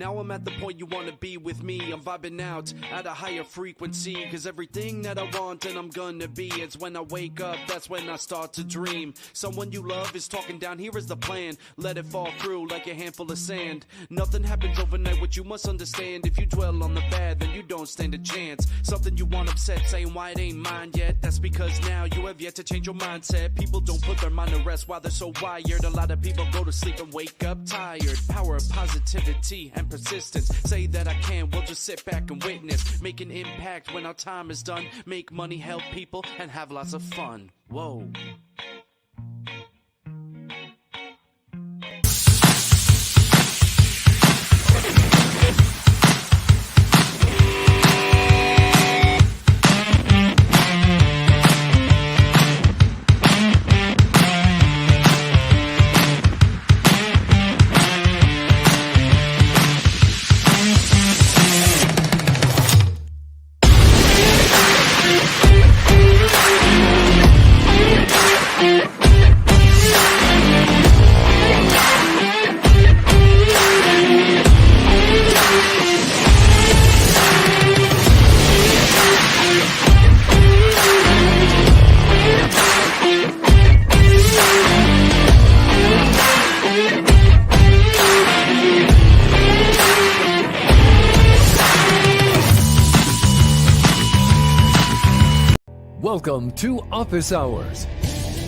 Now I'm at the point you wanna be with me. I'm vibing out at a higher frequency, cause everything that I want and I'm gonna be, it's when I wake up, that's when I start to dream. Someone you love is talking down, here is the plan. Let it fall through like a handful of sand. Nothing happens overnight, what you must understand. If you dwell on the bad, then you don't stand a chance. Something you want upset, saying why it ain't mine yet. That's because now you have yet to change your mindset. People don't put their mind to rest while they're so wired. A lot of people go to sleep and wake up tired. Power of positivity and persistence. Say that I can, we'll just sit back and witness. Make an impact when our time is done. Make money, help people, and have lots of fun. Whoa. Welcome to Office Hours,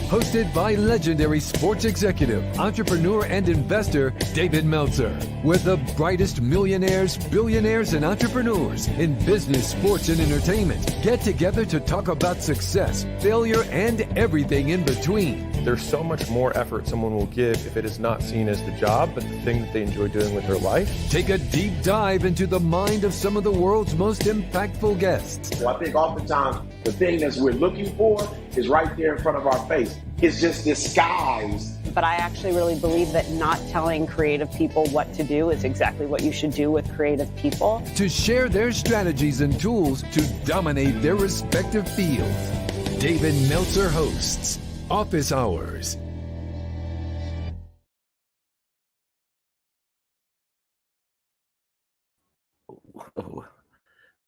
hosted by legendary sports executive, entrepreneur, and investor David Meltzer, where the brightest millionaires, billionaires, and entrepreneurs in business, sports, and entertainment get together to talk about success, failure, and everything in between. There's so much more effort someone will give if it is not seen as the job, but the thing that they enjoy doing with their life. Take a deep dive into the mind of some of the world's most impactful guests. So I think oftentimes the thing that we're looking for is right there in front of our face. It's just disguised. But I actually really believe that not telling creative people what to do is exactly what you should do with creative people. To share their strategies and tools to dominate their respective fields. David Meltzer hosts Office Hours.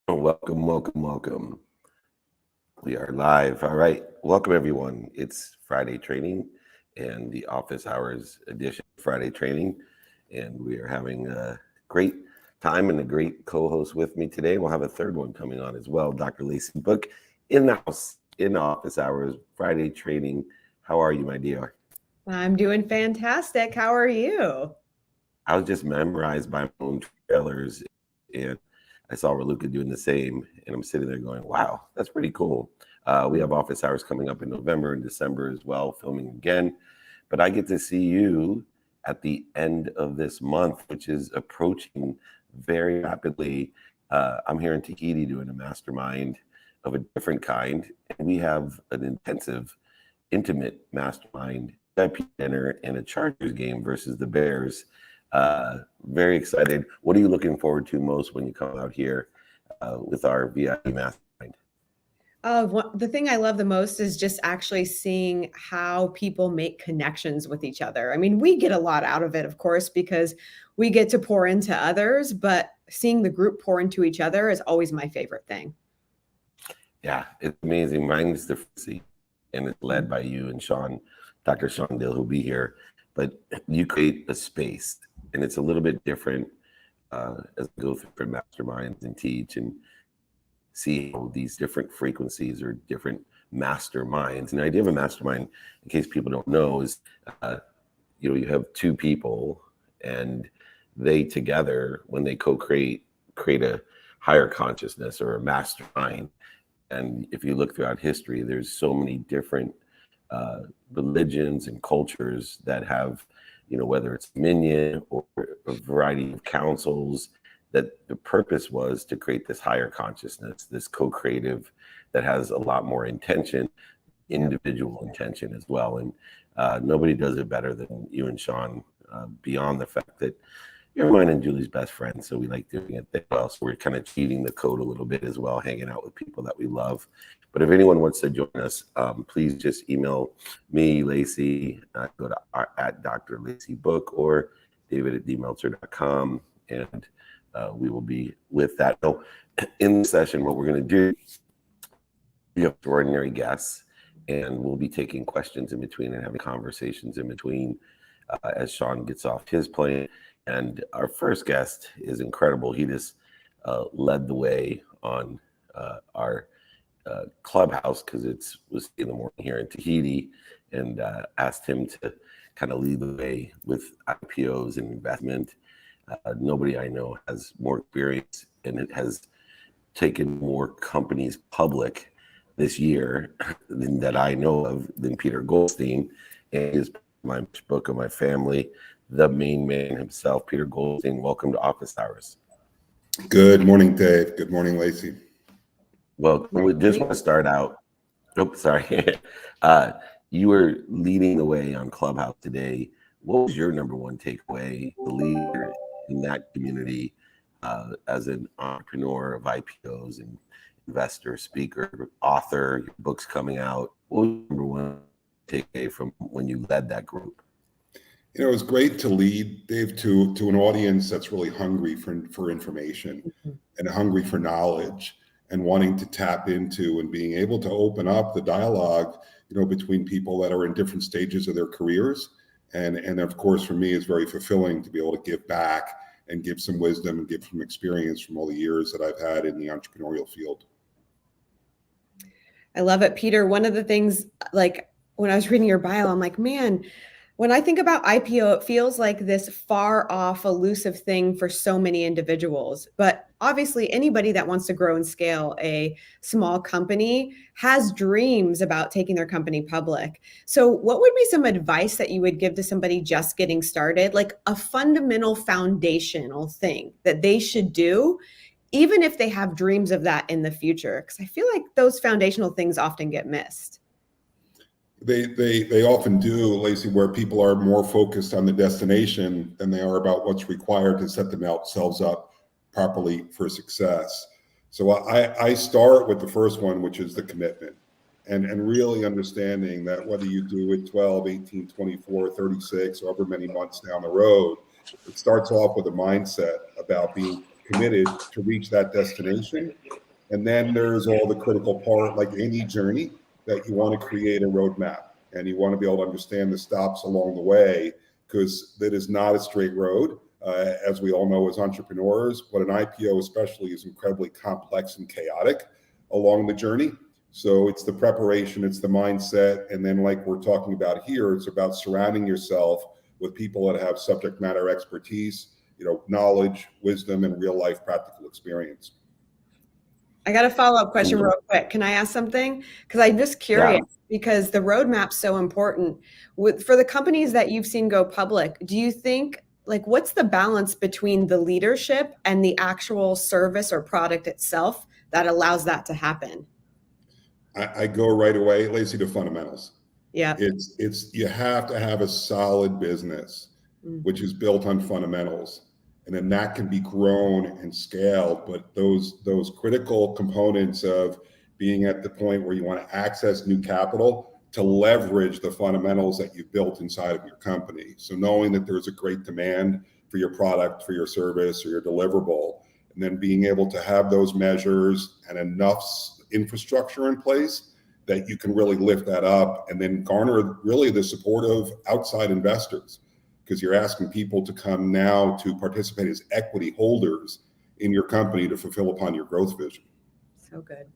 Welcome. We are live. All right. Welcome, everyone. It's Friday training and the Office Hours edition of Friday training. And we are having a great time and a great co-host with me today. We'll have a third one coming on as well. Dr. Lacey Book in the house, in Office Hours, Friday training. How are you, my dear? I'm doing fantastic. How are you? I was just memorized by my own trailers, and I saw Raluca doing the same, and I'm sitting there going, wow, that's pretty cool. We have Office Hours coming up in November and December as well, filming again. But I get to see you at the end of this month, which is approaching very rapidly. I'm here in Tahiti doing a mastermind of a different kind, and we have an intensive, intimate mastermind, VIP dinner, and a Chargers game versus the Bears. Very excited. What are you looking forward to most when you come out here with our VIP mastermind? The thing I love the most is just actually seeing how people make connections with each other. I mean, we get a lot out of it, of course, because we get to pour into others, but seeing the group pour into each other is always my favorite thing. Yeah, it's amazing. Mine's the frequency, and it's led by you and Sean, Dr. Sean Dill, who'll be here. But you create a space, and it's a little bit different as we go through different masterminds and teach and see how these different frequencies or different masterminds. And the idea of a mastermind, in case people don't know, is you have two people, and they together, when they create a higher consciousness or a mastermind. And if you look throughout history, there's so many different religions and cultures that have, whether it's minion or a variety of councils, that the purpose was to create this higher consciousness, this co-creative that has a lot more intention, individual intention as well. And nobody does it better than you and Sean, beyond the fact that you're mine and Julie's best friend, so we like doing it as well. So we're kind of cheating the code a little bit as well, hanging out with people that we love. But if anyone wants to join us, please just email me, Lacey, go to at Dr. Lacey Book or David@dmeltzer.com. and we will be with that. So in the session, what we're going to do, we have extraordinary guests, and we'll be taking questions in between and having conversations in between as Sean gets off his plane. And our first guest is incredible. He just led the way on our clubhouse, because it was in the morning here in Tahiti, and asked him to kind of lead the way with IPOs and investment. Nobody I know has more experience, and it has taken more companies public this year that I know of than Peter Goldstein, and his my book of my family, the main man himself, Peter Goldstein. Welcome to Office Hours. Good morning, Dave. Good morning, Lacey. Well, we just want to start out. Oh, sorry. You were leading the way on Clubhouse today. What was your number one takeaway, the leader in that community, as an entrepreneur of IPOs and investor, speaker, author, your book's coming out? What was your number one takeaway from when you led that group? You know, it was great to lead, Dave, to an audience that's really hungry for information and hungry for knowledge, and wanting to tap into and being able to open up the dialogue, you know, between people that are in different stages of their careers. And of course, for me, it's very fulfilling to be able to give back and give some wisdom and give some experience from all the years that I've had in the entrepreneurial field. I love it, Peter. One of the things, like when I was reading your bio, I'm like, man, when I think about IPO, it feels like this far off, elusive thing for so many individuals. But obviously, anybody that wants to grow and scale a small company has dreams about taking their company public. So what would be some advice that you would give to somebody just getting started, like a fundamental foundational thing that they should do, even if they have dreams of that in the future? Because I feel like those foundational things often get missed. They often do, Lacey, where people are more focused on the destination than they are about what's required to set themselves up properly for success. So I start with the first one, which is the commitment, and really understanding that whether you do it 12, 18, 24, 36, however many months down the road, it starts off with a mindset about being committed to reach that destination. And then there's all the critical part, like any journey, that you want to create a roadmap, and you want to be able to understand the stops along the way, because that is not a straight road, as we all know as entrepreneurs. But an IPO especially is incredibly complex and chaotic along the journey. So it's the preparation, it's the mindset, and then like we're talking about here, it's about surrounding yourself with people that have subject matter expertise, you know, knowledge, wisdom, and real life practical experience. I got a follow-up question real quick. Can I ask something? Because I'm just curious, because the roadmap's so important. For the companies that you've seen go public, do you think, like, what's the balance between the leadership and the actual service or product itself that allows that to happen? I go right away, Lacey, to fundamentals. Yeah. It's you have to have a solid business, which is built on fundamentals. And then that can be grown and scaled. But those critical components of being at the point where you want to access new capital to leverage the fundamentals that you've built inside of your company. So knowing that there's a great demand for your product, for your service, or your deliverable, and then being able to have those measures and enough infrastructure in place that you can really lift that up and then garner really the support of outside investors. Because you're asking people to come now to participate as equity holders in your company to fulfill upon your growth vision. So good.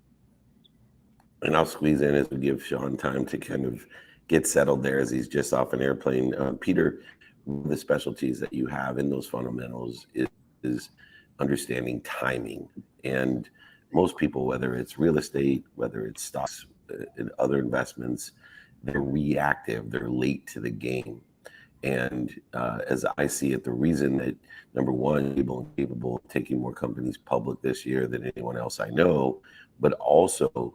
And I'll squeeze in as we give Sean time to kind of get settled there, as he's just off an airplane. Peter, one of the specialties that you have in those fundamentals is understanding timing. And most people, whether it's real estate, whether it's stocks and other investments, they're reactive, they're late to the game. And as I see it, the reason that, number one, you're capable of taking more companies public this year than anyone else I know, but also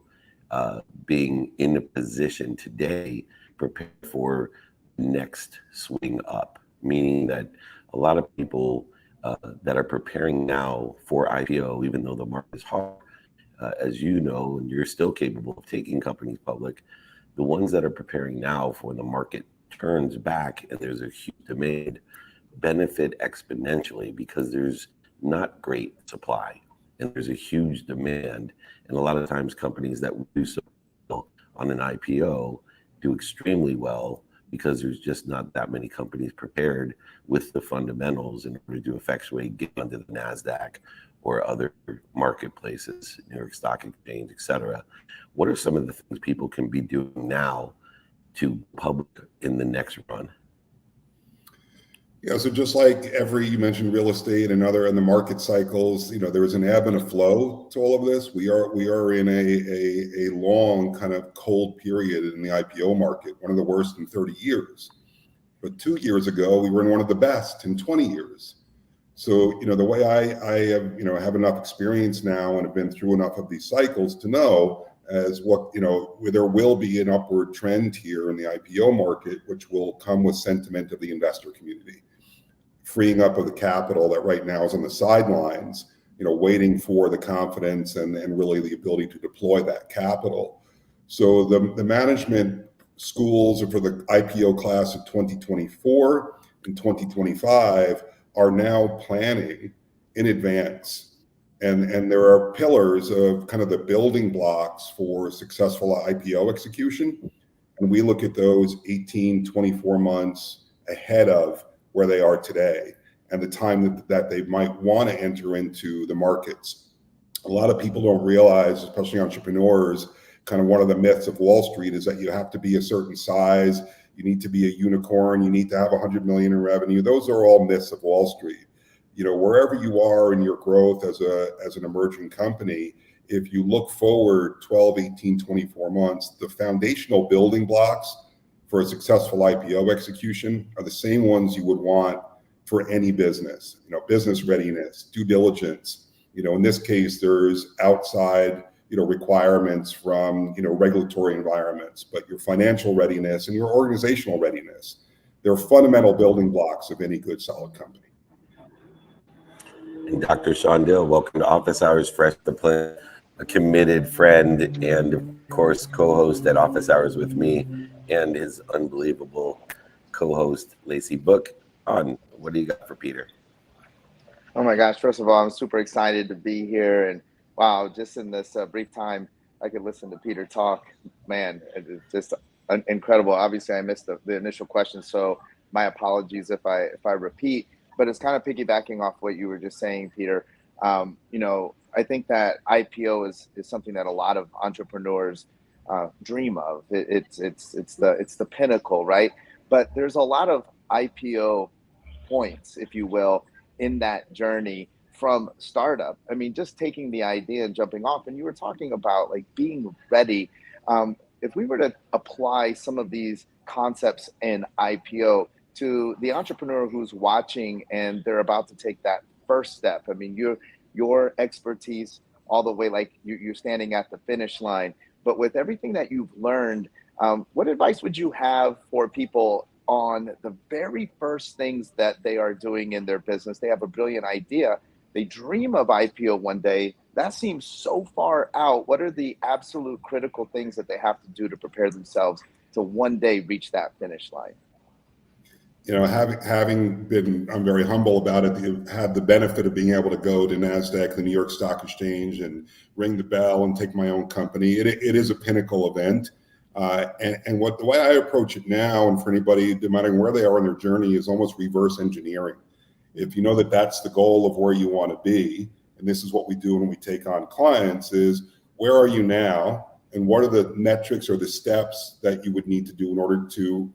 being in a position today prepare for next swing up, meaning that a lot of people that are preparing now for IPO, even though the market is hard, as you know, and you're still capable of taking companies public, the ones that are preparing now for the market turns back and there's a huge demand, benefit exponentially, because there's not great supply, and there's a huge demand. And a lot of times companies that do so well on an IPO do extremely well because there's just not that many companies prepared with the fundamentals in order to effectuate get onto the NASDAQ or other marketplaces, New York Stock Exchange, et cetera. What are some of the things people can be doing now to public in the next run? Yeah, so just like you mentioned real estate and other in the market cycles, there's an ebb and a flow to all of this. We are in a long kind of cold period in the IPO market, one of the worst in 30 years. But 2 years ago, we were in one of the best in 20 years. So, the way I have, have enough experience now and have been through enough of these cycles to know as there will be an upward trend here in the IPO market, which will come with sentiment of the investor community, freeing up of the capital that right now is on the sidelines, waiting for the confidence and really the ability to deploy that capital. So the management schools for the IPO class of 2024 and 2025 are now planning in advance. And there are pillars of kind of the building blocks for successful IPO execution. And we look at those 18, 24 months ahead of where they are today and the time that they might want to enter into the markets. A lot of people don't realize, especially entrepreneurs, kind of one of the myths of Wall Street is that you have to be a certain size, you need to be a unicorn, you need to have 100 million in revenue. Those are all myths of Wall Street. Wherever you are in your growth as an emerging company, if you look forward 12, 18, 24 months, the foundational building blocks for a successful IPO execution are the same ones you would want for any business. Business readiness, due diligence. In this case, there's outside requirements from regulatory environments, but your financial readiness and your organizational readiness, they're fundamental building blocks of any good solid company. And Dr. Sean Dill, welcome to Office Hours Fresh to Plan, a committed friend and of course co-host at Office Hours with me and his unbelievable co-host Lacey Book. What do you got for Peter? Oh my gosh, first of all, I'm super excited to be here, and wow, just in this brief time I could listen to Peter talk. Man, it's just incredible. Obviously I missed the initial question, so my apologies if I repeat, but it's kind of piggybacking off what you were just saying, Peter. I think that IPO is something that a lot of entrepreneurs dream of. It's the pinnacle, right? But there's a lot of IPO points, if you will, in that journey from startup. I mean, just taking the idea and jumping off, and you were talking about like being ready. If we were to apply some of these concepts in IPO to the entrepreneur who's watching and they're about to take that first step, I mean, your expertise all the way, like you're standing at the finish line, but with everything that you've learned, what advice would you have for people on the very first things that they are doing in their business? They have a brilliant idea. They dream of IPO one day. That seems so far out. What are the absolute critical things that they have to do to prepare themselves to one day reach that finish line? Having been, I'm very humble about it, had the benefit of being able to go to NASDAQ, the New York Stock Exchange, and ring the bell and take my own company. It is a pinnacle event. And the way I approach it now, and for anybody, no matter where they are in their journey, is almost reverse engineering. If you know that that's the goal of where you want to be, and this is what we do when we take on clients, is where are you now, and what are the metrics or the steps that you would need to do in order to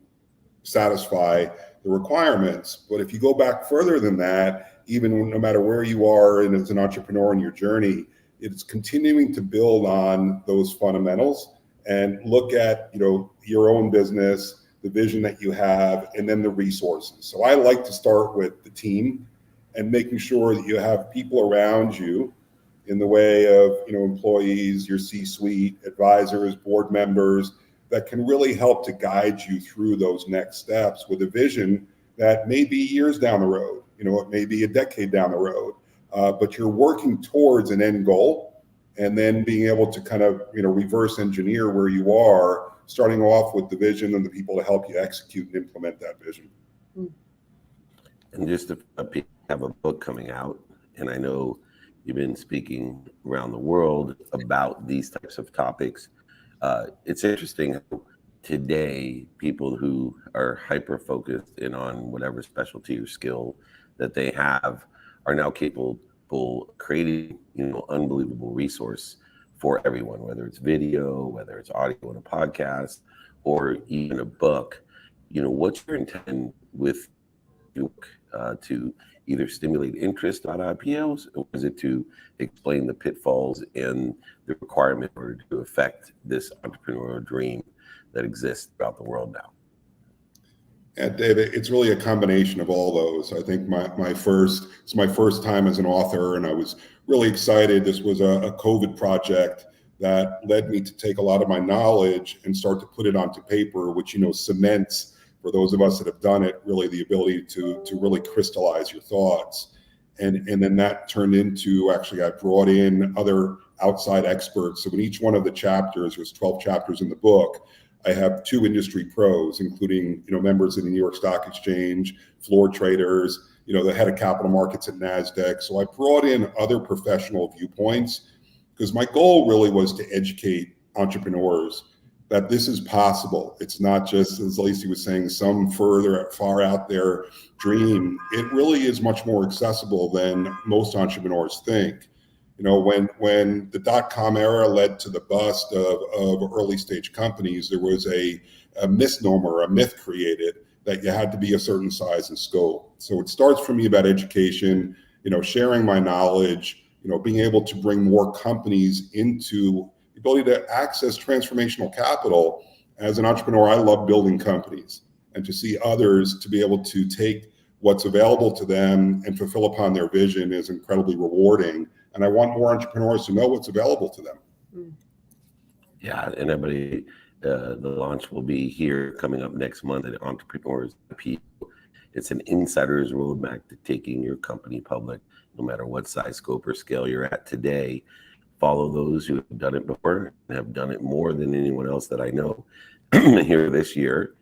satisfy the requirements. But if you go back further than that, even no matter where you are and as an entrepreneur in your journey, it's continuing to build on those fundamentals and look at your own business, the vision that you have, and then the resources. So I like to start with the team and making sure that you have people around you in the way of employees, your C-suite, advisors, board members, that can really help to guide you through those next steps with a vision that may be years down the road, it may be a decade down the road, but you're working towards an end goal, and then being able to kind of reverse engineer where you are, starting off with the vision and the people to help you execute and implement that vision. And just to have a book coming out, and I know you've been speaking around the world about these types of topics. It's interesting how today people who are hyper focused in on whatever specialty or skill that they have are now capable of creating, unbelievable resource for everyone, whether it's video, whether it's audio in a podcast, or even a book. What's your intent with your book, to either stimulate interest on IPOs, or is it to explain the pitfalls and the requirement in order to affect this entrepreneurial dream that exists throughout the world now? And David, it's really a combination of all those. I think it's my first time as an author, and I was really excited. This was a COVID project that led me to take a lot of my knowledge and start to put it onto paper, which cements, for those of us that have done it, really the ability to really crystallize your thoughts. And then that turned into, actually, I brought in other outside experts. So in each one of the chapters, there's 12 chapters in the book, I have 2 industry pros, including members of the New York Stock Exchange, floor traders, the head of capital markets at NASDAQ. So I brought in other professional viewpoints because my goal really was to educate entrepreneurs that this is possible. It's not just, as Lacey was saying, some far out there dream. It really is much more accessible than most entrepreneurs think. When the dot-com era led to the bust of early stage companies, there was a misnomer, a myth created that you had to be a certain size and scope. So it starts for me about education, sharing my knowledge, being able to bring more companies into the ability to access transformational capital. As an entrepreneur, I love building companies, and to see others to be able to take what's available to them and fulfill upon their vision is incredibly rewarding. And I want more entrepreneurs to know what's available to them. Yeah, and everybody, the launch will be here coming up next month at Entrepreneurs IPO. It's an insider's roadmap to taking your company public, no matter what size, scope, or scale you're at today. Follow those who have done it before and have done it more than anyone else that I know here this year.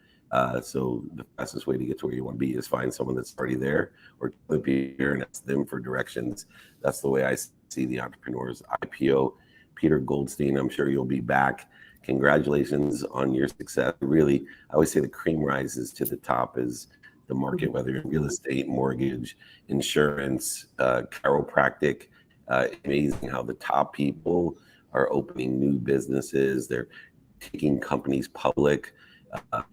So the fastest way to get to where you want to be is find someone that's already there, or be here and ask them for directions. That's the way I see the Entrepreneurs IPO. Peter Goldstein, I'm sure you'll be back. Congratulations on your success. Really, I always say the cream rises to the top as the market, whether you're in real estate, mortgage, insurance, chiropractic. Amazing how the top people are opening new businesses. They're taking companies public.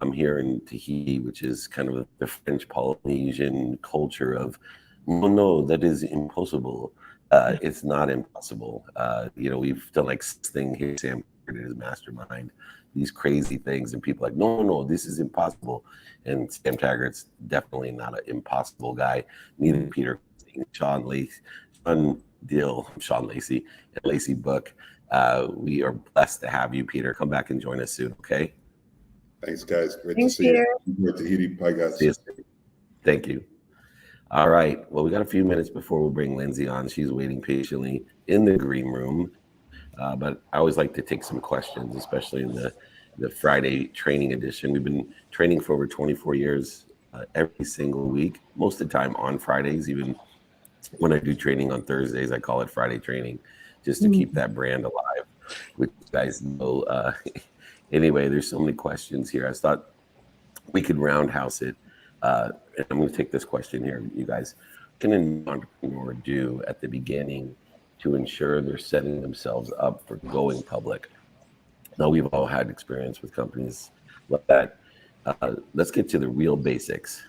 I'm here in Tahiti, which is kind of the French Polynesian culture of, no, that is impossible. It's not impossible. We've done like things here, Sam his mastermind, these crazy things, and people are like, no, this is impossible. And Sam Taggart's definitely not an impossible guy. Neither Peter, Sean Lacey, and Lacey Book. We are blessed to have you, Peter. Come back and join us soon, okay? Thanks, guys. Great to see you. Enjoy Tahiti. Bye, guys. Thank you. All right. Well, we got a few minutes before we'll bring Lindsay on. She's waiting patiently in the green room. But I always like to take some questions, especially in the Friday training edition. We've been training for over 24 years, every single week, most of the time on Fridays. Even when I do training on Thursdays, I call it Friday training, just to keep that brand alive, which you guys know. Anyway, there's so many questions here. I thought we could roundhouse it. And I'm going to take this question here, you guys. What can an entrepreneur do at the beginning to ensure they're setting themselves up for going public? Now, we've all had experience with companies like that. Let's get to the real basics.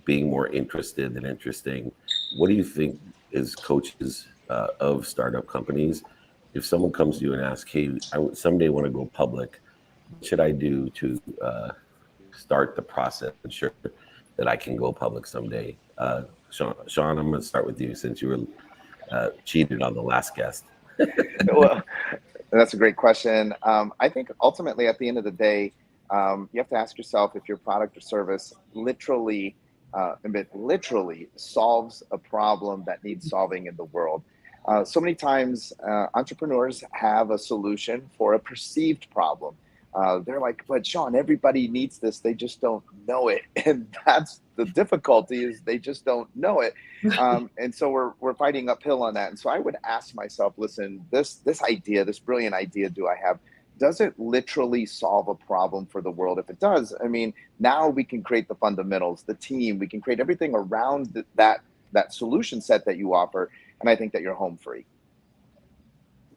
Being more interested than interesting. What do you think is coaches of startup companies? If someone comes to you and asks, hey, I someday want to go public, what should I do to start the process, ensure that I can go public someday? Sean, I'm going to start with you since you were cheated on the last guest. Well, that's a great question. I think ultimately at the end of the day, you have to ask yourself if your product or service literally solves a problem that needs solving in the world. So many times entrepreneurs have a solution for a perceived problem. They're like, but Sean, everybody needs this. They just don't know it. And that's the difficulty, is they just don't know it. And so we're fighting uphill on that. And so I would ask myself, listen, this idea, this brilliant idea I have, does it literally solve a problem for the world? If it does, I mean, now we can create the fundamentals, the team, we can create everything around that solution set that you offer. And I think that you're home free.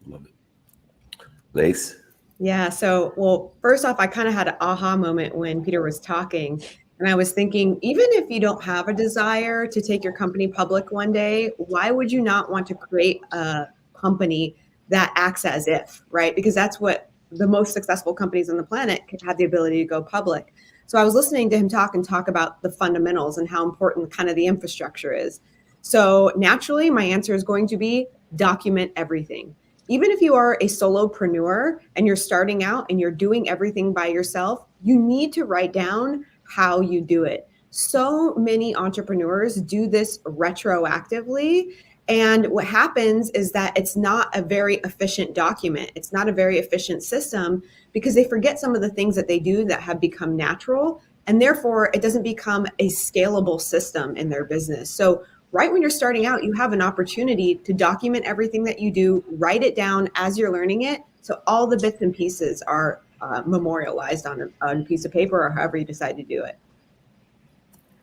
Love it. Lace? Yeah. So, well, first off, I kind of had an aha moment when Peter was talking. And I was thinking, even if you don't have a desire to take your company public one day, why would you not want to create a company that acts as if, right? Because that's what the most successful companies on the planet have the ability to go public. So I was listening to him talk about the fundamentals and how important kind of the infrastructure is. So naturally, my answer is going to be document everything. Even if you are a solopreneur and you're starting out and you're doing everything by yourself, you need to write down how you do it. So many entrepreneurs do this retroactively. And what happens is that it's not a very efficient document. It's not a very efficient system because they forget some of the things that they do that have become natural. And therefore, it doesn't become a scalable system in their business. So right when you're starting out, you have an opportunity to document everything that you do, write it down as you're learning it. So all the bits and pieces are memorialized on a piece of paper or however you decide to do it.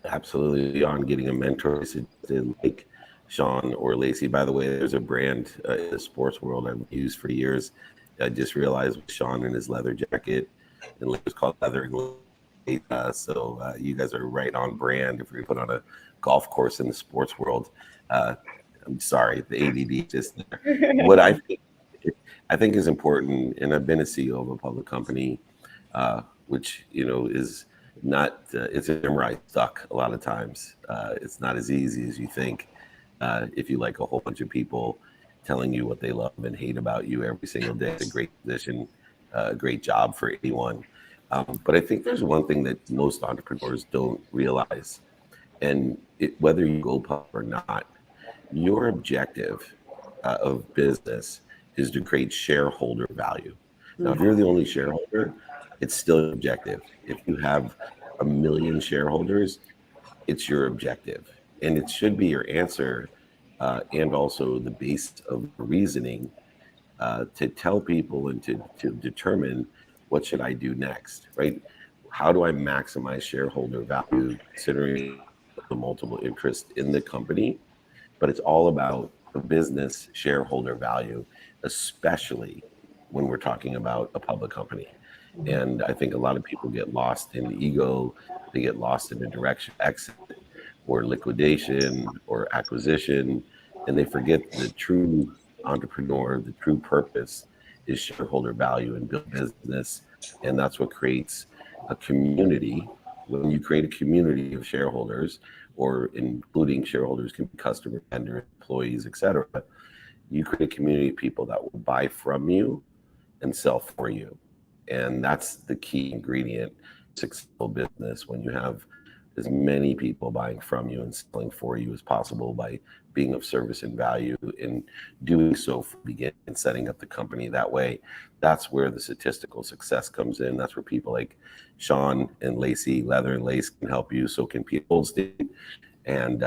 Absolutely. On getting a mentor like Sean or Lacey. By the way, there's a brand in the sports world I've used for years. I just realized with Sean in his leather jacket, and it's called Leather and Lace. So you guys are right on brand if you're put on a golf course in the sports world. I'm sorry, the ADD just there. What I think is important, and I've been a CEO of a public company, which is not it's a samurai stuck a lot of times. It's not as easy as you think. If you like a whole bunch of people telling you what they love and hate about you every single day, it's a great position, a great job for anyone. But I think there's one thing that most entrepreneurs don't realize, and whether you go public or not, your objective of business is to create shareholder value. Now, if you're the only shareholder, it's still an objective. If you have 1 million shareholders, it's your objective. And it should be your answer and also the base of reasoning to tell people and to determine what should I do next, right? How do I maximize shareholder value considering the multiple interests in the company? But it's all about the business shareholder value, especially when we're talking about a public company. And I think a lot of people get lost in the ego, they get lost in the direction exit or liquidation or acquisition, and they forget the true entrepreneur, the true purpose is shareholder value and build business. And that's what creates a community. When you create a community of shareholders, or including shareholders can be customer, vendor, employees, etc., you create a community of people that will buy from you and sell for you. And that's the key ingredient to successful business, when you have as many people buying from you and selling for you as possible by being of service and value, and doing so from the beginning and setting up the company that way. That's where the statistical success comes in. That's where people like Sean and Lacey, Leather and Lace, can help you. So can Peter Goldstein. And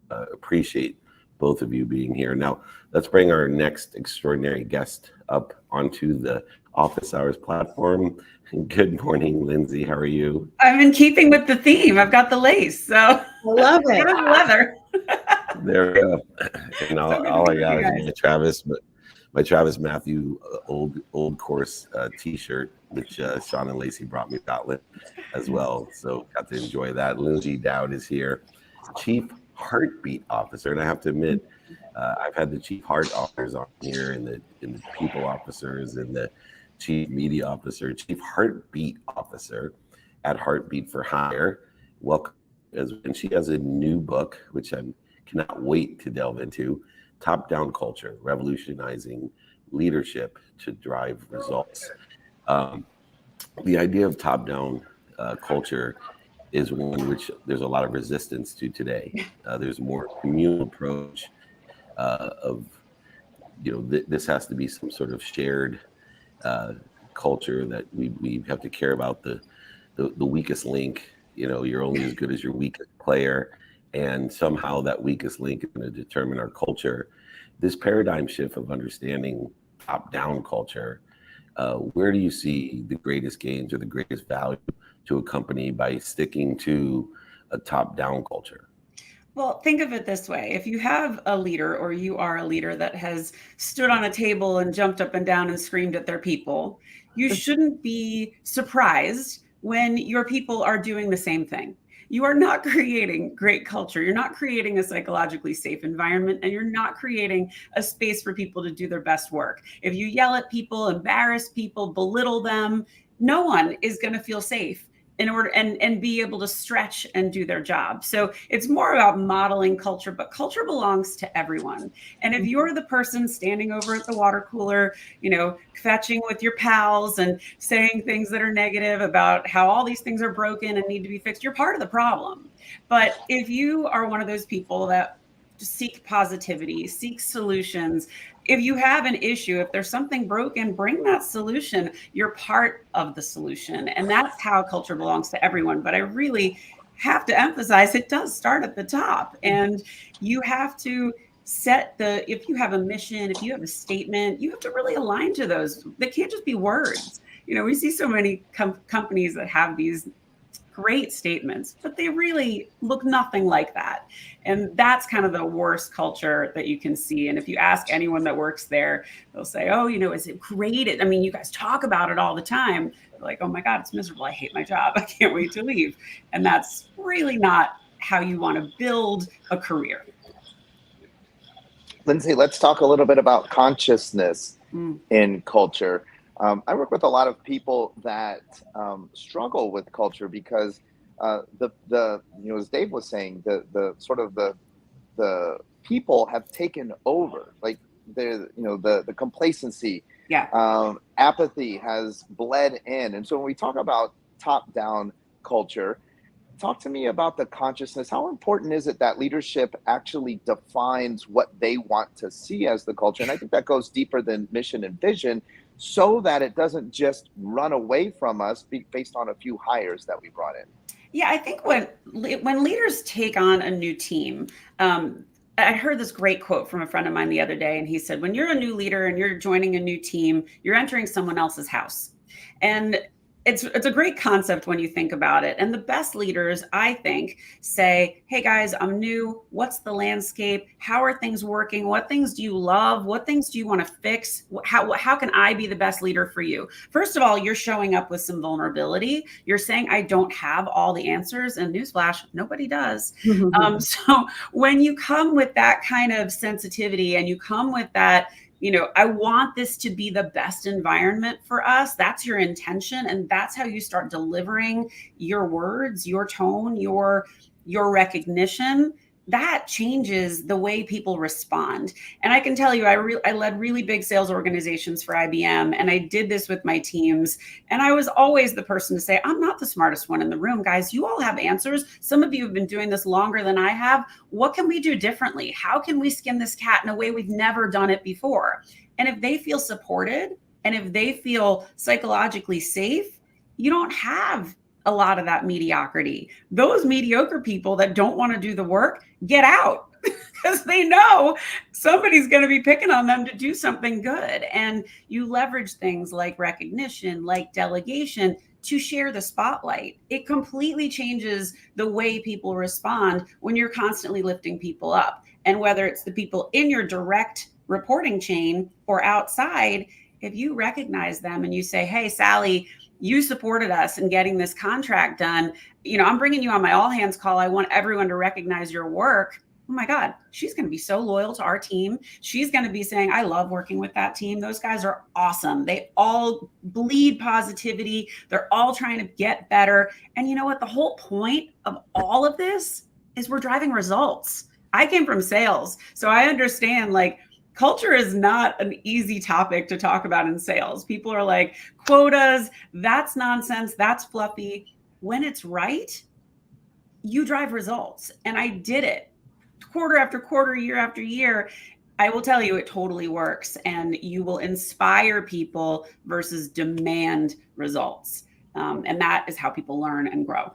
appreciate both of you being here. Now, let's bring our next extraordinary guest up onto the Office Hours platform. Good morning, Lindsay. How are you? I'm in keeping with the theme. I've got the lace, so I love it. Leather. There we go. And all I got is my Travis Matthew old course T-shirt, which Sean and Lacey brought me outlet as well. So got to enjoy that. Lindsay Dowd is here, Chief Heartbeat Officer, and I have to admit, I've had the Chief Heart Officers on here, and the People Officers, and the Chief Media Officer, Chief Heartbeat Officer at Heartbeat for Hire. Welcome. And she has a new book, which I cannot wait to delve into, Top-Down Culture, Revolutionizing Leadership to Drive Results. The idea of top-down culture is one which there's a lot of resistance to today. There's more communal approach of, this has to be some sort of shared culture that we have to care about the weakest link. You know, you're only as good as your weakest player, and somehow that weakest link is going to determine our culture. This paradigm shift of understanding top-down culture, where do you see the greatest gains or the greatest value to a company by sticking to a top-down culture? Well, think of it this way. If you have a leader, or you are a leader that has stood on a table and jumped up and down and screamed at their people, you shouldn't be surprised when your people are doing the same thing. You are not creating great culture. You're not creating a psychologically safe environment, and you're not creating a space for people to do their best work. If you yell at people, embarrass people, belittle them, no one is going to feel safe in order and be able to stretch and do their job. So it's more about modeling culture, but culture belongs to everyone. And if you're the person standing over at the water cooler, you know, fetching with your pals and saying things that are negative about how all these things are broken and need to be fixed, you're part of the problem. But if you are one of those people that seek positivity, seek solutions, if you have an issue, if there's something broken, bring that solution. You're part of the solution. And that's how culture belongs to everyone. But I really have to emphasize it does start at the top. And you have to set if you have a mission, if you have a statement, you have to really align to those. They can't just be words. You know, we see so many companies that have these great statements, but they really look nothing like that. And that's kind of the worst culture that you can see. And if you ask anyone that works there, they'll say, oh, you know, is it great? I mean, you guys talk about it all the time. They're like, oh my God, it's miserable. I hate my job. I can't wait to leave. And that's really not how you want to build a career. Lindsay, let's talk a little bit about consciousness in culture. I work with a lot of people that struggle with culture because the you know, as Dave was saying, the sort of the people have taken over, like the complacency, apathy has bled in. And so when we talk about top-down culture, talk to me about the consciousness. How important is it that leadership actually defines what they want to see as the culture? And I think that goes deeper than mission and vision, so that it doesn't just run away from us based on a few hires that we brought in. Yeah, I think when leaders take on a new team, I heard this great quote from a friend of mine the other day, and he said, when you're a new leader and you're joining a new team, you're entering someone else's house. And it's a great concept when you think about it. And the best leaders, I think, say, hey guys, I'm new. What's the landscape? How are things working? What things do you love? What things do you want to fix? How can I be the best leader for you? First of all, you're showing up with some vulnerability. You're saying, I don't have all the answers. And newsflash, nobody does. So when you come with that kind of sensitivity and you come with that, you know, I want this to be the best environment for us. That's your intention. And that's how you start delivering your words, your tone, your recognition. That changes the way people respond. And I can tell you, I led really big sales organizations for IBM, and I did this with my teams. And I was always the person to say, I'm not the smartest one in the room, guys. You all have answers. Some of you have been doing this longer than I have. What can we do differently? How can we skin this cat in a way we've never done it before? And if they feel supported, and if they feel psychologically safe, you don't have a lot of that mediocrity. Those mediocre people that don't want to do the work, get out, because they know somebody's going to be picking on them to do something good. And you leverage things like recognition, like delegation, to share the spotlight. It completely changes the way people respond when you're constantly lifting people up. And whether it's the people in your direct reporting chain or outside, if you recognize them and you say, hey, Sally, you supported us in getting this contract done. You know, I'm bringing you on my all hands call. I want everyone to recognize your work. Oh my God, she's going to be so loyal to our team. She's going to be saying, I love working with that team. Those guys are awesome. They all bleed positivity. They're all trying to get better. And you know what? The whole point of all of this is we're driving results. I came from sales, so I understand, like, culture is not an easy topic to talk about in sales. People are like, quotas, that's nonsense, that's fluffy. When it's right, you drive results. And I did it quarter after quarter, year after year. I will tell you, it totally works, and you will inspire people versus demand results. And that is how people learn and grow.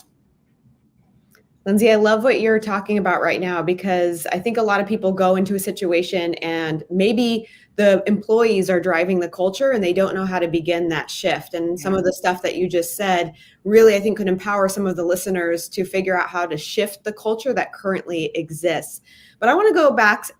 Lindsay, I love what you're talking about right now, because I think a lot of people go into a situation and maybe the employees are driving the culture and they don't know how to begin that shift. And some of the stuff that you just said really, I think, could empower some of the listeners to figure out how to shift the culture that currently exists. But I want to go back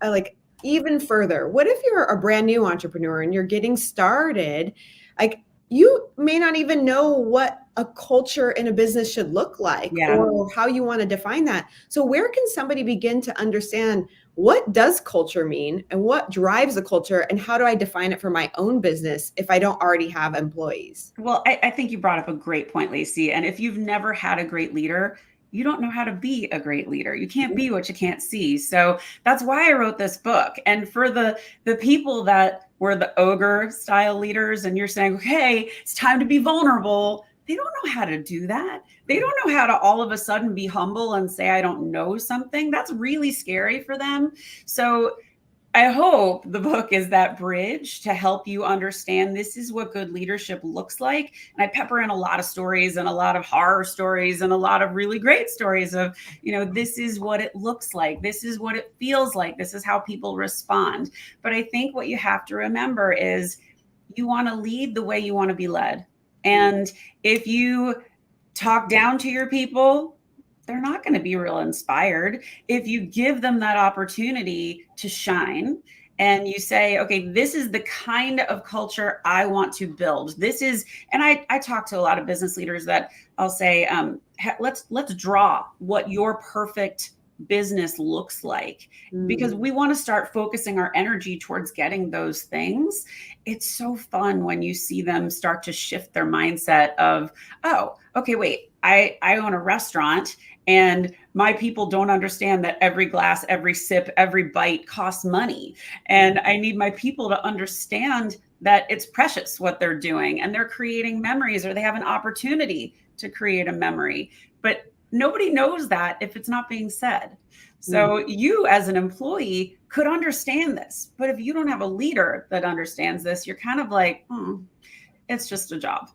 even further. What if you're a brand new entrepreneur and you're getting started? Like, you may not even know what a culture in a business should look like, or how you want to define that. So where can somebody begin to understand, what does culture mean and what drives the culture, and how do I define it for my own business if I don't already have employees? Well, I think you brought up a great point, Lacey. And if you've never had a great leader, you don't know how to be a great leader. You can't be what you can't see. So that's why I wrote this book. And for the people that were the ogre style leaders, and you're saying, okay, it's time to be vulnerable, they don't know how to do that. They don't know how to all of a sudden be humble and say, I don't know something. That's really scary for them. So I hope the book is that bridge to help you understand this is what good leadership looks like. And I pepper in a lot of stories and a lot of horror stories and a lot of really great stories of, this is what it looks like. This is what it feels like. This is how people respond. But I think what you have to remember is you want to lead the way you want to be led. And if you talk down to your people, they're not going to be real inspired. If you give them that opportunity to shine and you say, okay, this is the kind of culture I want to build. This is, and I talk to a lot of business leaders that I'll say, let's draw what your perfect business looks like, because we want to start focusing our energy towards getting those things. It's so fun when you see them start to shift their mindset of, oh, okay, wait, I own a restaurant and my people don't understand that every glass, every sip, every bite costs money. And I need my people to understand that it's precious what they're doing, and they're creating memories, or they have an opportunity to create a memory. But nobody knows that if it's not being said. So you as an employee could understand this, but if you don't have a leader that understands this, you're kind of like, it's just a job.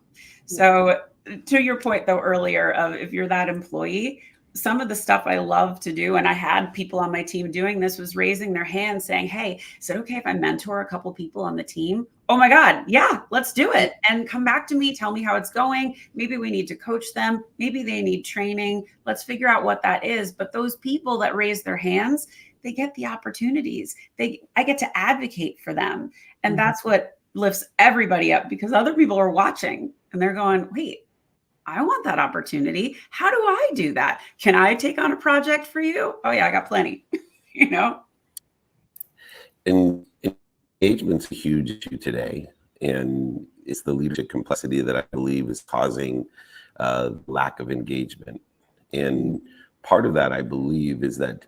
So to your point though earlier of, if you're that employee, some of the stuff I love to do, and I had people on my team doing this, was raising their hand saying, hey, is it okay if I mentor a couple people on the team? Oh my God, yeah, let's do it. And come back to me, tell me how it's going. Maybe we need to coach them. Maybe they need training. Let's figure out what that is. But those people that raise their hands, they get the opportunities. I get to advocate for them. And that's what lifts everybody up, because other people are watching and they're going, wait, I want that opportunity. How do I do that? Can I take on a project for you? Oh yeah, I got plenty, And engagement's a huge issue today. And it's the leadership complexity that I believe is causing lack of engagement. And part of that, I believe, is that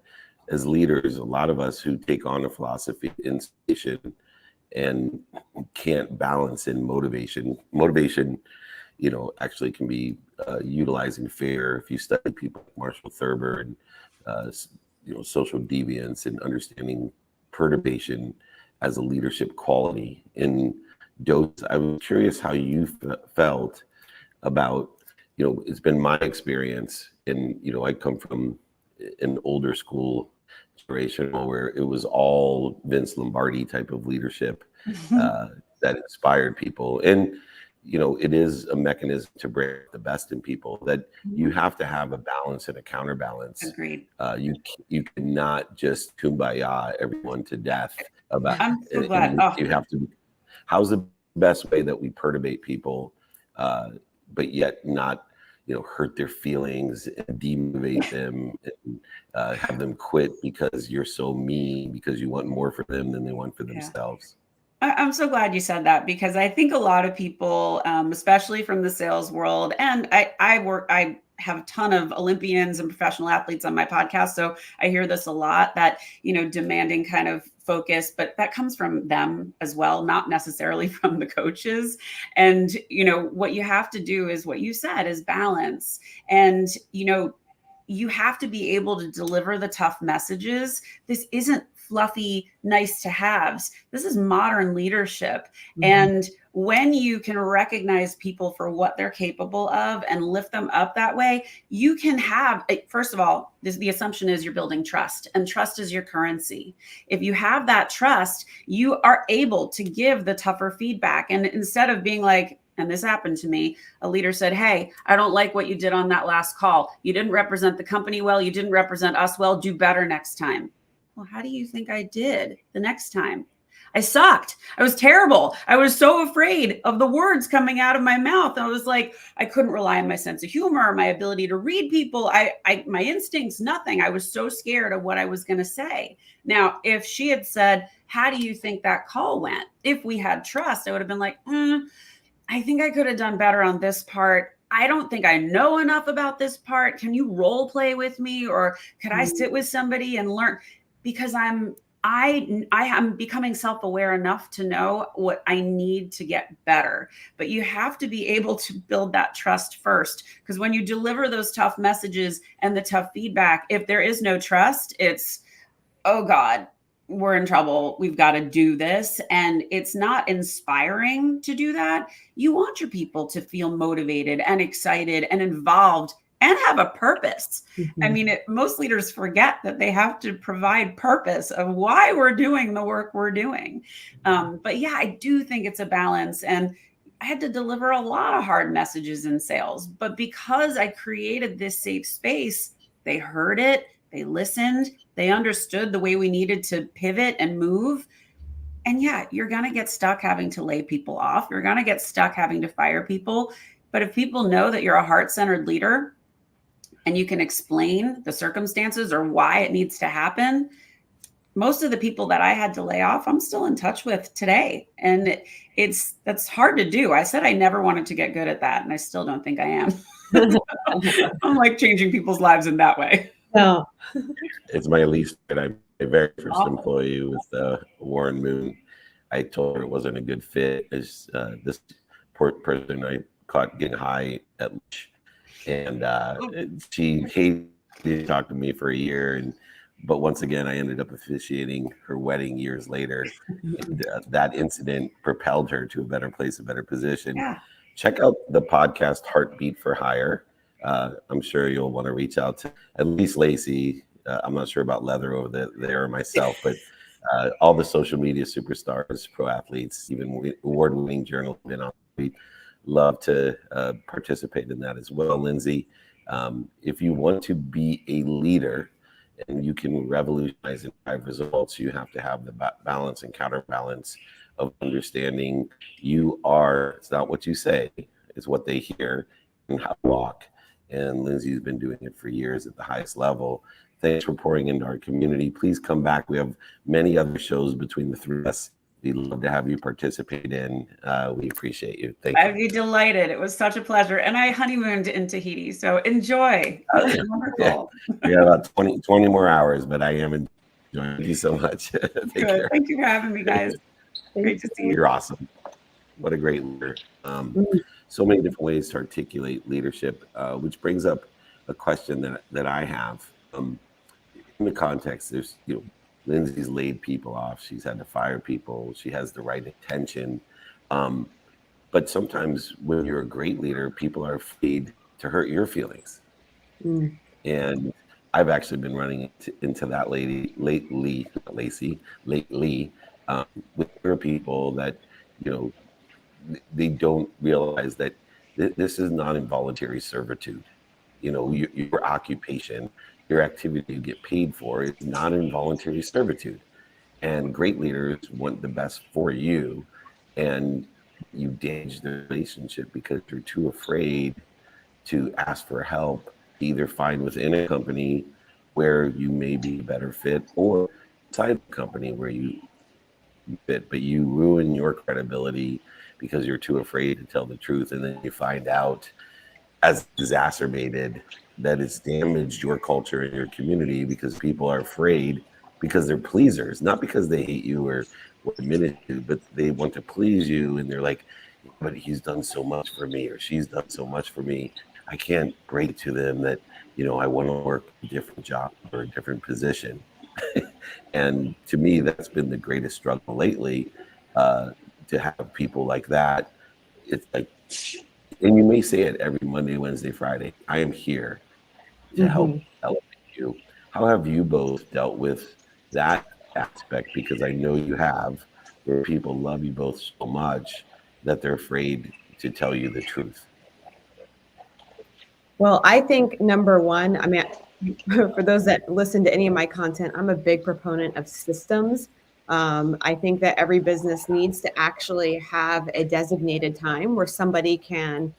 as leaders, a lot of us who take on a philosophy, inspiration, and can't balance in motivation, actually can be utilizing fear. If you study people like Marshall Thurber and, social deviance, and understanding perturbation as a leadership quality in dose. I was curious how you felt about, it's been my experience, and, I come from an older school generation where it was all Vince Lombardi type of leadership that inspired people. And it is a mechanism to bring the best in people, that you have to have a balance and a counterbalance. Agreed. You cannot just kumbaya everyone to death about. I'm so glad. You have to. How's the best way that we perturbate people, but yet not, hurt their feelings and demotivate them and have them quit because you're so mean, because you want more for them than they want for themselves. I'm so glad you said that, because I think a lot of people, especially from the sales world, and I have a ton of Olympians and professional athletes on my podcast, so I hear this a lot, that, demanding kind of focus, but that comes from them as well, not necessarily from the coaches. And, what you have to do is what you said, is balance. And, you have to be able to deliver the tough messages. This isn't fluffy, nice to haves. This is modern leadership. Mhm. And when you can recognize people for what they're capable of and lift them up that way, you can have, first of all, the assumption is you're building trust, and trust is your currency. If you have that trust, you are able to give the tougher feedback. And instead of being like, and this happened to me, a leader said, hey, I don't like what you did on that last call. You didn't represent the company well. You didn't represent us well. Do better next time. Well, how do you think I did the next time? I sucked. I was terrible. I was so afraid of the words coming out of my mouth. I was like, I couldn't rely on my sense of humor, my ability to read people, my instincts, nothing. I was so scared of what I was going to say. Now, if she had said, how do you think that call went? If we had trust, I would have been like, I think I could have done better on this part. I don't think I know enough about this part. Can you role play with me, or could I sit with somebody and learn? Because I am becoming self-aware enough to know what I need to get better. But you have to be able to build that trust first, because when you deliver those tough messages and the tough feedback, if there is no trust, it's, oh God, we're in trouble. We've got to do this. And it's not inspiring to do that. You want your people to feel motivated and excited and involved and have a purpose. Mhm. I mean, most leaders forget that they have to provide purpose of why we're doing the work we're doing. But yeah, I do think it's a balance. And I had to deliver a lot of hard messages in sales. But because I created this safe space, they heard it, they listened, they understood the way we needed to pivot and move. And yeah, you're going to get stuck having to lay people off. You're going to get stuck having to fire people. But if people know that you're a heart-centered leader, and you can explain the circumstances or why it needs to happen, most of the people that I had to lay off, I'm still in touch with today. And that's hard to do. I said I never wanted to get good at that, and I still don't think I am. I'm like changing people's lives in that way. No. It's my least, and I'm my very first employee with Warren Moon. I told her it wasn't a good fit. As this poor person I caught getting high at lunch. And she hated to talk to me for a year, but once again, I ended up officiating her wedding years later. And, that incident propelled her to a better place, a better position. Yeah. Check out the podcast Heartbeat for Hire. I'm sure you'll want to reach out to at least Lacey. I'm not sure about Leather over there or myself, but all the social media superstars, pro athletes, even award-winning journalists have been on. We love to participate in that as well. Lindsay, if you want to be a leader and you can revolutionize and drive results, you have to have the balance and counterbalance of understanding it's not what you say, it's what they hear and how to walk. And Lindsay's been doing it for years at the highest level. Thanks for pouring into our community. Please come back. We have many other shows between the three of us. We'd love to have you participate in. We appreciate you. Thank you. I'd be delighted. It was such a pleasure. And I honeymooned in Tahiti, so enjoy. Wonderful. We got about 20 more hours, but I am enjoying. Thank you so much. Take care. Thank you for having me, guys. Great to see you. You're awesome. What a great leader. So many different ways to articulate leadership, which brings up a question that I have. In the context, there's, Lindsay's laid people off. She's had to fire people. She has the right intention. But sometimes when you're a great leader, people are afraid to hurt your feelings. And I've actually been running into that lately, with other people that, they don't realize that this is not involuntary servitude. Your occupation, your activity you get paid for is not involuntary servitude. And great leaders want the best for you. And you damage the relationship because you're too afraid to ask for help, either find within a company where you may be a better fit or outside the company where you fit, but you ruin your credibility because you're too afraid to tell the truth. And then you find out as exacerbated that it's damaged your culture and your community because people are afraid because they're pleasers, not because they hate you or admit it, but they want to please you. And they're like, but he's done so much for me or she's done so much for me. I can't break to them that, I want to work a different job or a different position. And to me, that's been the greatest struggle lately, to have people like that. It's like, and you may say it every Monday, Wednesday, Friday, I am here to help elevate you. How have you both dealt with that aspect? Because I know you have, where people love you both so much that they're afraid to tell you the truth. Well, I think number one, I mean, for those that listen to any of my content, I'm a big proponent of systems. I think that every business needs to actually have a designated time where somebody can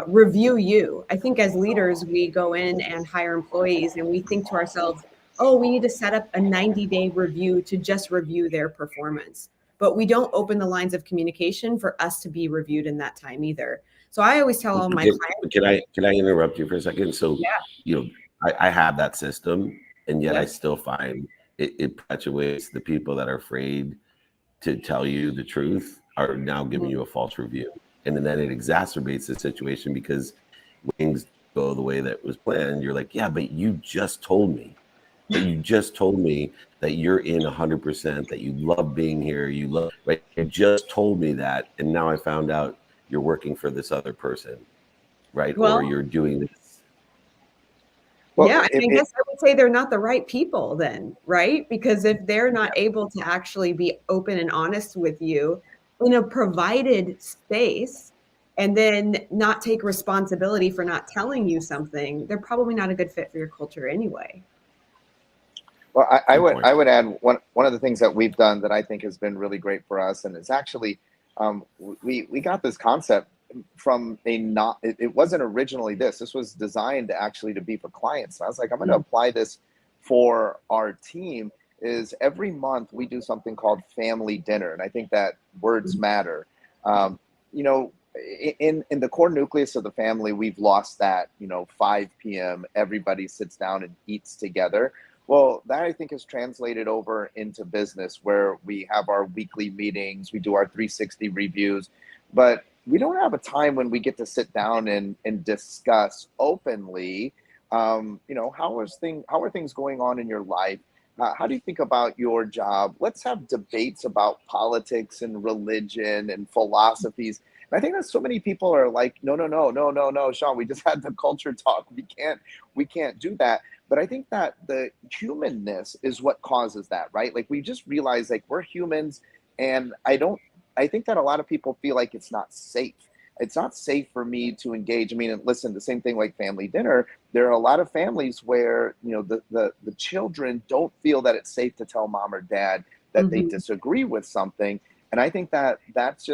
review you. I think as leaders, we go in and hire employees and we think to ourselves, oh, we need to set up a 90-day review to just review their performance. But we don't open the lines of communication for us to be reviewed in that time either. So I always tell all my clients. Can I interrupt you for a second? So, Yeah. I have that system, and yet I Yes. still find it perpetuates the people that are afraid to tell you the truth are now giving you a false review. And then it exacerbates the situation, because when things go the way that was planned, you're like, yeah, but you just told me. But you just told me that you're in 100%, that you love being here, you love, right? You just told me that, and now I found out you're working for this other person, right? Well, or you're doing this. Well, yeah, I guess I would say they're not the right people then, right? Because if they're not able to actually be open and honest with you in a provided space, and then not take responsibility for not telling you something, they're probably not a good fit for your culture anyway. Well, I would add one of the things that we've done that I think has been really great for us, and it's actually we got this concept from it wasn't originally this was designed actually to be for clients. And I was like, I'm going to apply this for our team. Is every month we do something called family dinner, and I think that words matter. In the core nucleus of the family, we've lost that. 5 p.m. everybody sits down and eats together. Well, that I think is translated over into business, where we have our weekly meetings, we do our 360 reviews, but we don't have a time when we get to sit down and discuss openly, how are things going on in your life? How do you think about your job? Let's have debates about politics and religion and philosophies. And I think that so many people are like, no, Sean, we just had the culture talk. We can't do that. But I think that the humanness is what causes that, right? Like, we just realize, like, we're humans, and I think that a lot of people feel like it's not safe. It's not safe for me to engage. I mean, listen, the same thing like family dinner. There are a lot of families where, the children don't feel that it's safe to tell mom or dad that they disagree with something. And I think that that's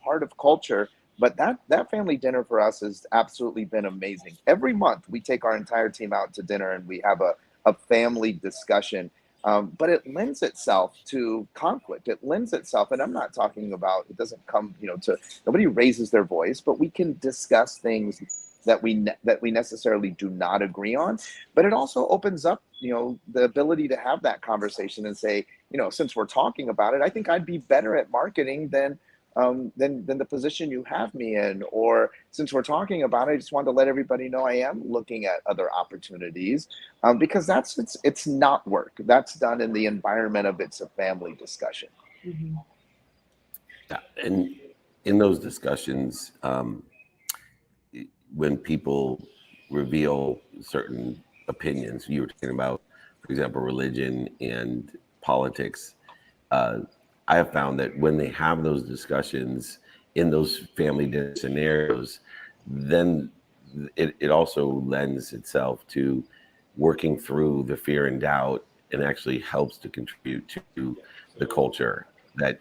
part of culture. But that family dinner for us has absolutely been amazing. Every month we take our entire team out to dinner and we have a family discussion. But it lends itself to conflict. It lends itself, and I'm not talking about, it doesn't come, to, nobody raises their voice, but we can discuss things that we necessarily do not agree on. But it also opens up, the ability to have that conversation and say, since we're talking about it, I think I'd be better at marketing than the position you have me in. Or since we're talking about it, I just wanted to let everybody know I am looking at other opportunities, because it's not work. That's done in the environment of it's a family discussion. Yeah, and in those discussions, when people reveal certain opinions, you were talking about, for example, religion and politics, I have found that when they have those discussions in those family dinner scenarios, then it also lends itself to working through the fear and doubt, and actually helps to contribute to the culture that,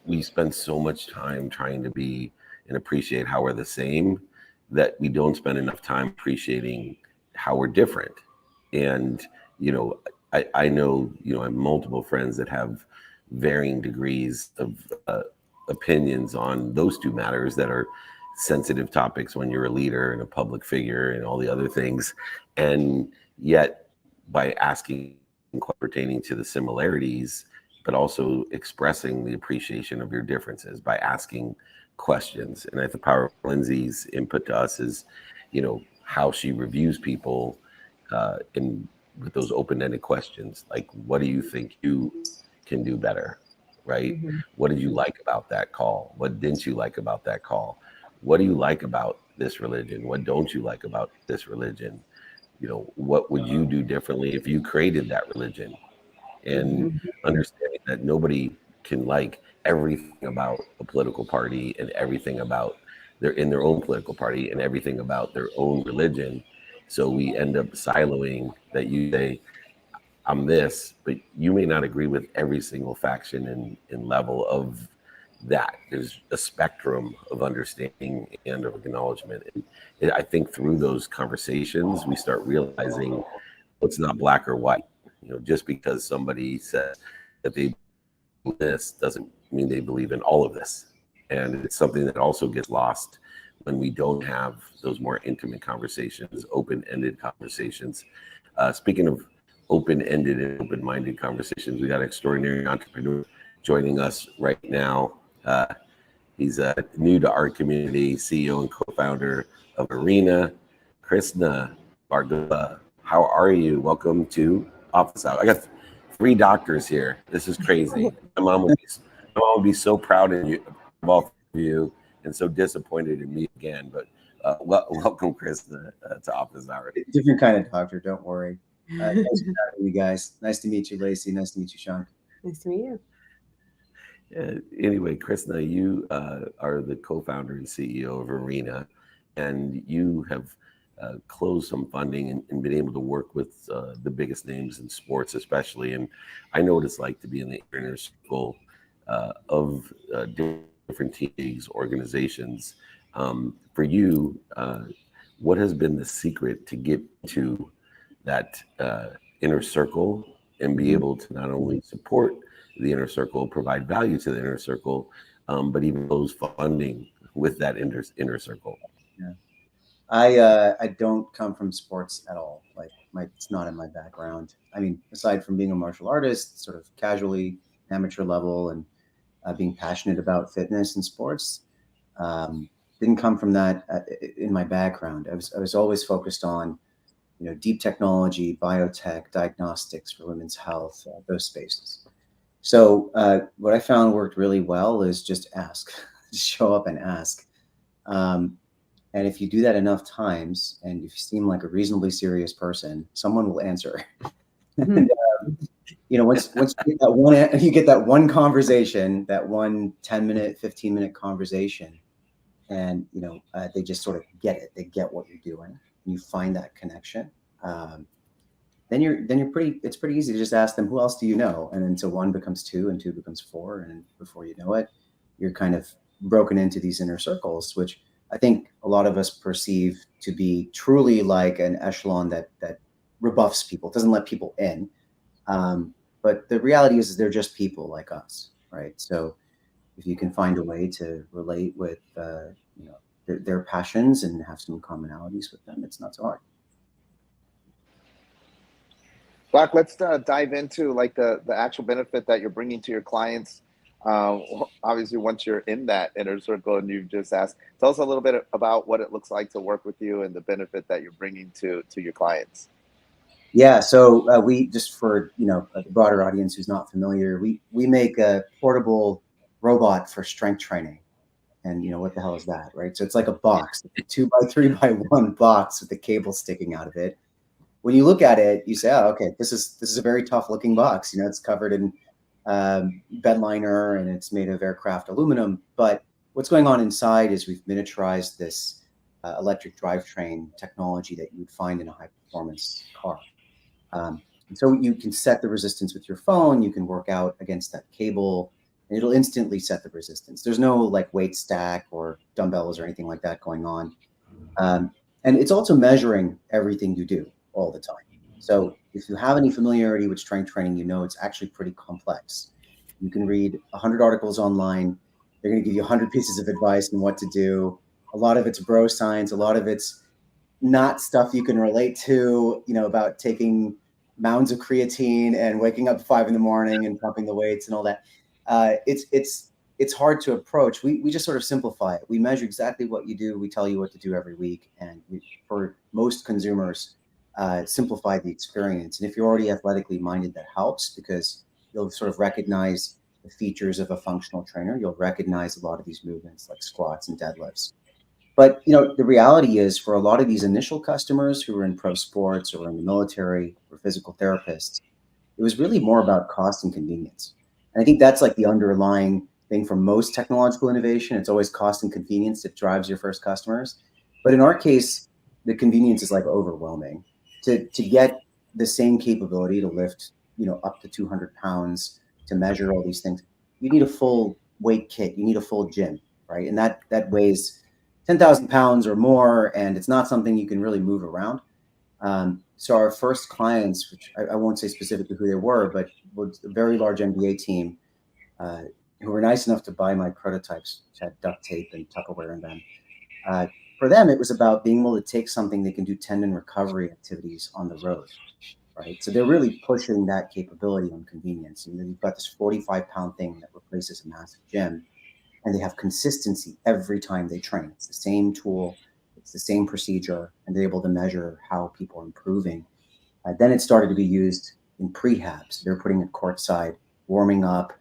we spend so much time trying to be and appreciate how we're the same, that we don't spend enough time appreciating how we're different. And, I know, I have multiple friends that have varying degrees of opinions on those two matters that are sensitive topics when you're a leader and a public figure and all the other things. And yet, by asking pertaining to the similarities, but also expressing the appreciation of your differences by asking questions. And I think the power of Lindsay's input to us is, how she reviews people, and with those open-ended questions, like, what do you think you can do better, right? What did you like about that call? What didn't you like about that call? What do you like about this religion? What don't you like about this religion? You know, what would you do differently if you created that religion? And understanding that nobody can like everything about a political party and everything about their own political party and everything about their own religion. So we end up siloing that. You say, I'm this, but you may not agree with every single faction and level of that. There's a spectrum of understanding and of acknowledgement. And I think through those conversations, we start realizing it's not black or white. You know, just because somebody says that they believe this doesn't mean they believe in all of this. And it's something that also gets lost when we don't have those more intimate conversations, open-ended conversations. Speaking of open-ended and open-minded conversations, we got an extraordinary entrepreneur joining us right now. He's new to our community, CEO and co-founder of Arena, Krishna Bhargava. How are you? Welcome to Office Hours. I got 3 doctors here. This is crazy. My mom would be so proud of you, of all of you, and so disappointed in me again. But welcome, Krishna, to Office Hours. Different kind of doctor. Don't worry. Thanks for having me, guys. Nice to meet you, Lacey. Nice to meet you, Sean. Nice to meet you. Anyway, Krishna, you are the co-founder and CEO of Arena, and you have closed some funding and been able to work with the biggest names in sports, especially. And I know what it's like to be in the inner circle of different teams, organizations. For you, what has been the secret to get to that inner circle and be able to not only support the inner circle, provide value to the inner circle, but even close funding with that inner circle? Yeah. I don't come from sports at all. Like it's not in my background. I mean, aside from being a martial artist, sort of casually amateur level, and being passionate about fitness and sports, didn't come from that in my background. I was always focused on, deep technology, biotech, diagnostics for women's health, those spaces. So what I found worked really well is just ask, just show up and ask. And if you do that enough times, and if you seem like a reasonably serious person, someone will answer. And, once you get that one conversation, that one 10-minute, 15-minute conversation, and they just sort of get it. They get what you're doing. And you find that connection. Then it's pretty easy to just ask them, who else do you know? And then so 1 becomes 2 and 2 becomes 4. And before you know it, you're kind of broken into these inner circles, which I think a lot of us perceive to be truly like an echelon that rebuffs people, doesn't let people in. But the reality is they're just people like us, right? So if you can find a way to relate with, their passions and have some commonalities with them, it's not so hard. Black, let's dive into like the actual benefit that you're bringing to your clients. Obviously, once you're in that inner circle and you've just asked, tell us a little bit about what it looks like to work with you and the benefit that you're bringing to your clients. Yeah, so we, just for the broader audience who's not familiar, we make a portable robot for strength training. And what the hell is that, right? So it's like a box, a 2x3x1 box with the cable sticking out of it. When you look at it, you say, "Oh, okay, this is a very tough looking box. It's covered in bed liner and it's made of aircraft aluminum." But what's going on inside is we've miniaturized this electric drivetrain technology that you would find in a high performance car. And so you can set the resistance with your phone. You can work out against that cable, and it'll instantly set the resistance. There's no like weight stack or dumbbells or anything like that going on. And it's also measuring everything you do all the time. So if you have any familiarity with strength training, it's actually pretty complex. You can read 100 articles online. They're going to give you 100 pieces of advice on what to do. A lot of it's bro science. A lot of it's not stuff you can relate to, about taking mounds of creatine and waking up at 5 a.m. and pumping the weights and all that. It's hard to approach. We just sort of simplify it. We measure exactly what you do. We tell you what to do every week. And for most consumers, simplify the experience. And if you're already athletically minded, that helps because you'll sort of recognize the features of a functional trainer. You'll recognize a lot of these movements like squats and deadlifts. But the reality is, for a lot of these initial customers who are in pro sports or in the military or physical therapists, it was really more about cost and convenience. And I think that's like the underlying thing for most technological innovation. It's always cost and convenience that drives your first customers. But in our case, the convenience is like overwhelming. To get the same capability to lift, up to 200 pounds, to measure all these things, you need a full weight kit. You need a full gym, right? And that weighs 10,000 pounds or more, and it's not something you can really move around. So our first clients, which I won't say specifically who they were, but was a very large NBA team who were nice enough to buy my prototypes, which had duct tape and Tupperware in them. For them, it was about being able to take something they can do tendon recovery activities on the road, right? So they're really pushing that capability on convenience. And then you've got this 45-pound thing that replaces a massive gym, and they have consistency every time they train. It's the same tool, it's the same procedure, and they're able to measure how people are improving. Then it started to be used in prehabs. They're putting it courtside, warming up,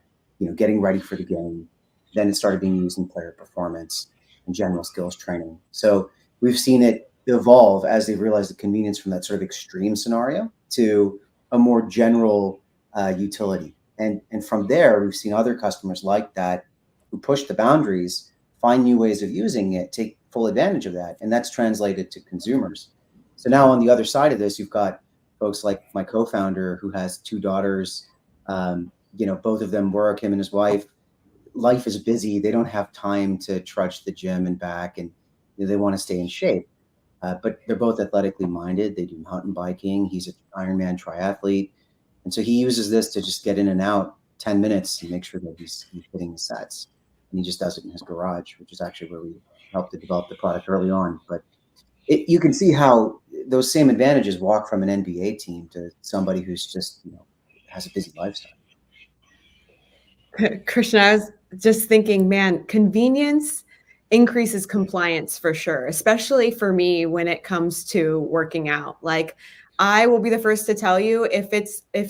getting ready for the game. Then it started being used in player performance and general skills training. So we've seen it evolve as they've realized the convenience from that sort of extreme scenario to a more general utility. And from there, we've seen other customers like that who push the boundaries, find new ways of using it, take full advantage of that. And that's translated to consumers. So now on the other side of this, you've got folks like my co-founder who has 2 daughters. Both of them work, him and his wife. Life is busy. They don't have time to trudge to the gym and back, and they want to stay in shape. But they're both athletically minded. They do mountain biking. He's an Ironman triathlete. And so he uses this to just get in and out 10 minutes and make sure that he's hitting the sets. And he just does it in his garage, which is actually where we helped to develop the product early on. But you can see how those same advantages walk from an NBA team to somebody who's just, has a busy lifestyle. Christian, I was just thinking, man, convenience increases compliance for sure, especially for me when it comes to working out. Like, I will be the first to tell you, if